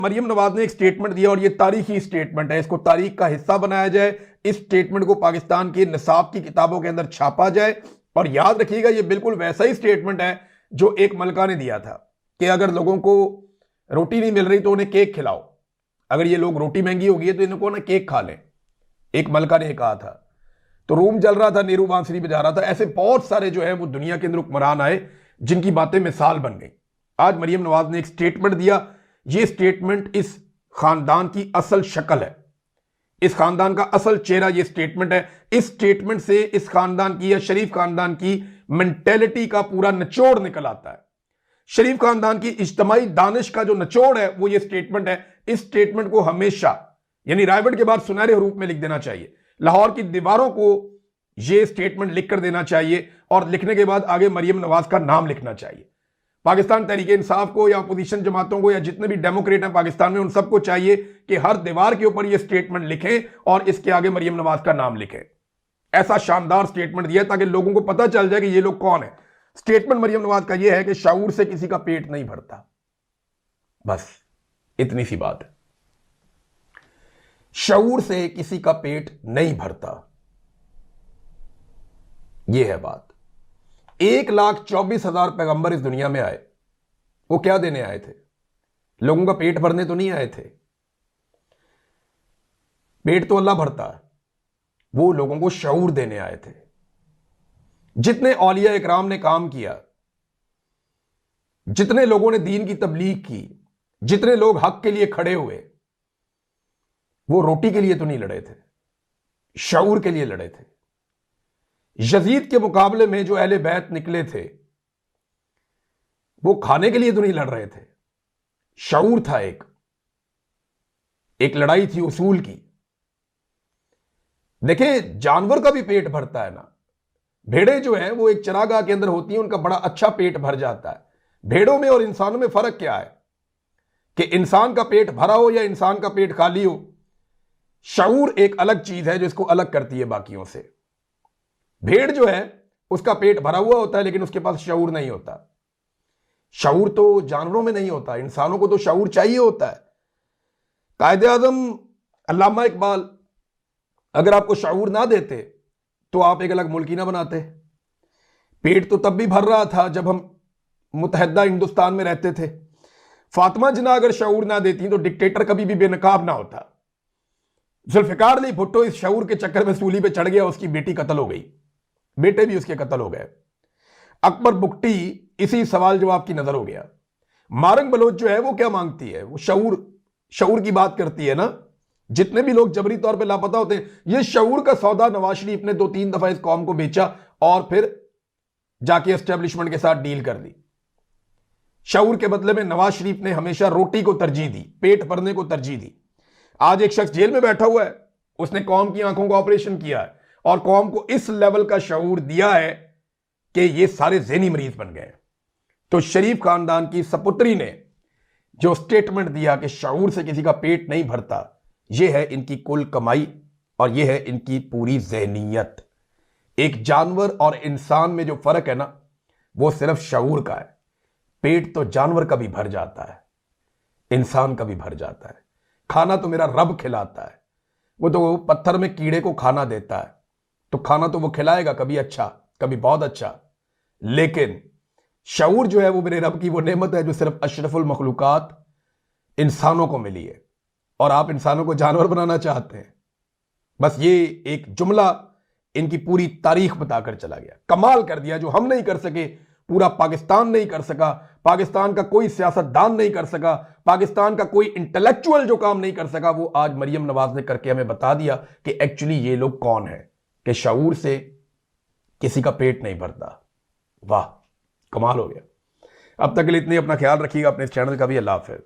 मरियम नवाज ने एक स्टेटमेंट दिया और ये तारीखी स्टेटमेंट है, इसको तारीख का हिस्सा बनाया जाए, इस स्टेटमेंट को पाकिस्तान के निसाब की किताबों के अंदर छापा जाए। और याद रखिएगा ये बिल्कुल वैसा ही स्टेटमेंट है जो एक मलका ने दिया था कि अगर लोगों को रोटी नहीं मिल रही तो उन्हें केक खिलाओ, अगर ये लोग रोटी महंगी होगी है तो इनको ना केक खा लें, एक मलका ने कहा था। तो रूम जल रहा था, नेहरू बांसुरी बजा रहा था। ऐसे बहुत सारे जो है वो दुनिया के अंदर हुक्मरान आए जिनकी बातें मिसाल बन गई। आज मरियम नवाज ने एक स्टेटमेंट दिया, ये स्टेटमेंट इस खानदान की असल शक्ल है, इस खानदान का असल चेहरा ये स्टेटमेंट है। इस स्टेटमेंट से इस खानदान की या शरीफ खानदान की मेंटेलिटी का पूरा निचोड़ निकल आता है। शरीफ खानदान की इज्तिमाई दानिश का जो निचोड़ है वो ये स्टेटमेंट है। इस स्टेटमेंट को हमेशा यानी रायगढ़ के बाद सुनहरे हरूफ में लिख देना चाहिए, लाहौर की दीवारों को यह स्टेटमेंट लिख कर देना चाहिए और लिखने के बाद आगे मरियम नवाज का नाम लिखना चाहिए। पाकिस्तान तहरीक इंसाफ को या अपोजिशन जमातों को या जितने भी डेमोक्रेट हैं पाकिस्तान में, उन सबको चाहिए कि हर दीवार के ऊपर यह स्टेटमेंट लिखें और इसके आगे मरियम नवाज का नाम लिखें। ऐसा शानदार स्टेटमेंट दिया ताकि लोगों को पता चल जाए कि ये लोग कौन है। स्टेटमेंट मरियम नवाज का यह है कि शऊर से किसी का पेट नहीं भरता, बस इतनी सी बात है। शऊर से किसी का पेट नहीं भरता, यह है बात। 1,24,000 पैगंबर इस दुनिया में आए, वो क्या देने आए थे? लोगों का पेट भरने तो नहीं आए थे। पेट तो अल्लाह भरता है, वो लोगों को शऊर देने आए थे। जितने औलिया इकराम ने काम किया, जितने लोगों ने दीन की तबलीग की, जितने लोग हक के लिए खड़े हुए, वो रोटी के लिए तो नहीं लड़े थे, शऊर के लिए लड़े थे। यजीद के मुकाबले में जो अहले बैत निकले थे वो खाने के लिए तो नहीं लड़ रहे थे, शऊर था। एक लड़ाई थी उसूल की। देखें, जानवर का भी पेट भरता है ना। भेड़ें जो हैं वो एक चरागाह के अंदर होती हैं, उनका बड़ा अच्छा पेट भर जाता है। भेड़ों में और इंसानों में फर्क क्या है कि इंसान का पेट भरा हो या इंसान का पेट खाली हो। शऊर एक अलग चीज है जो इसको अलग करती है बाकियों से। भेड़ जो है उसका पेट भरा हुआ होता है लेकिन उसके पास शऊर नहीं होता। शऊर तो जानवरों में नहीं होता, इंसानों को तो शऊर चाहिए होता है। कायदे आज़म अल्लामा इकबाल अगर आपको शऊर ना देते तो आप एक अलग मुल्क ही ना बनाते। पेट तो तब भी भर रहा था जब हम मुतहदा हिंदुस्तान में रहते थे। फातिमा जिन्ना अगर शऊर ना देती तो डिक्टेटर कभी भी बेनकाब ना होता। जुल्फिकार अली भुट्टो इस शऊर के चक्कर में सूली पे चढ़ गया, उसकी बेटी कत्ल हो गई, बेटे भी उसके कत्ल हो गए। अकबर बुगटी इसी सवाल जवाब की नजर हो गया। मारंग बलोच जो है वो क्या मांगती है? वो शऊर की बात करती है ना। जितने भी लोग जबरी तौर पे लापता होते हैं, ये शऊर का सौदा नवाज शरीफ ने 2-3 दफा इस कौम को बेचा और फिर जाके एस्टेब्लिशमेंट के साथ डील कर दी। शऊर के बदले में नवाज शरीफ ने हमेशा रोटी को तरजीह दी, पेट भरने को तरजीह दी। आज एक शख्स जेल में बैठा हुआ है, उसने कौम की आंखों का ऑपरेशन किया है और कौम को इस लेवल का शऊर दिया है कि ये सारे ज़हनी मरीज बन गए। तो शरीफ खानदान की सपुत्री ने जो स्टेटमेंट दिया कि शऊर से किसी का पेट नहीं भरता, यह है इनकी कुल कमाई और यह है इनकी पूरी ज़हनियत। एक जानवर और इंसान में जो फर्क है ना, वो सिर्फ शऊर का है। पेट तो जानवर का भी भर जाता है, इंसान का भी भर जाता है। खाना तो मेरा रब खिलाता है, वो तो पत्थर में कीड़े को खाना देता है, तो खाना तो वो खिलाएगा, कभी अच्छा कभी बहुत अच्छा। लेकिन शऊर जो है वो मेरे रब की वो नेमत है जो सिर्फ अशरफुल मखलूकात इंसानों को मिली है और आप इंसानों को जानवर बनाना चाहते हैं। बस ये एक जुमला इनकी पूरी तारीख बताकर चला गया। कमाल कर दिया, जो हम नहीं कर सके पूरा पाकिस्तान नहीं कर सका, पाकिस्तान का कोई सियासतदान नहीं कर सका, पाकिस्तान का कोई इंटेलेक्चुअल जो काम नहीं कर सका, वो आज मरियम नवाज ने करके हमें बता दिया कि एक्चुअली ये लोग कौन है, कि शऊर से किसी का पेट नहीं भरता। वाह, कमाल हो गया। अब तक के लिए इतनी, अपना ख्याल रखिएगा, अपने इस चैनल का भी। अल्लाह हाफ़िज़।